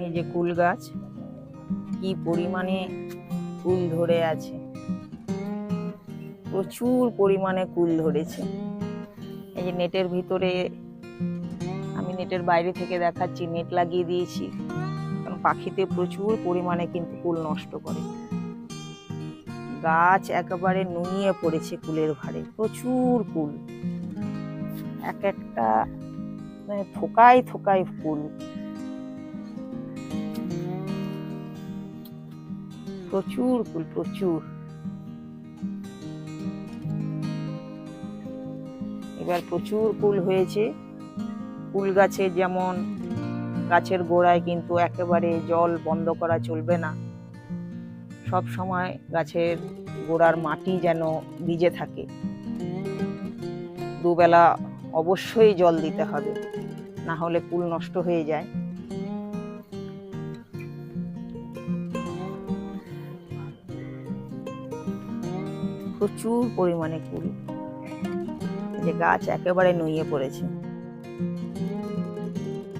এই যে কুল গাছ, কি পরিমাণে কুল ধরে আছে, প্রচুর পরিমাণে কুল ধরেছে। এই যে নেটের ভিতরে, আমি নেটের বাইরে থেকে দেখাচ্ছি, নেট লাগিয়ে দিয়েছি, কারণ পাখিতে প্রচুর পরিমাণে কিন্তু কুল নষ্ট করে। গাছ একেবারে নুয়ে পড়েছে কুলের ভারে, প্রচুর কুল, এক একটা থোকায় থোকায় ফুল, প্রচুর ফুল, প্রচুর। এবার প্রচুর ফুল হয়েছে। ফুল গাছে যেমন গাছের গোড়ায় কিন্তু একেবারে জল বন্ধ করা চলবে না, সব সময় গাছের গোড়ার মাটি যেন ভিজে থাকে, দুবেলা অবশ্যই জল দিতে হবে, না হলে ফুল নষ্ট হয়ে যায়। প্রচুর পরিমাণে ফুল, যে গাছ একেবারে নুয়ে পড়েছে।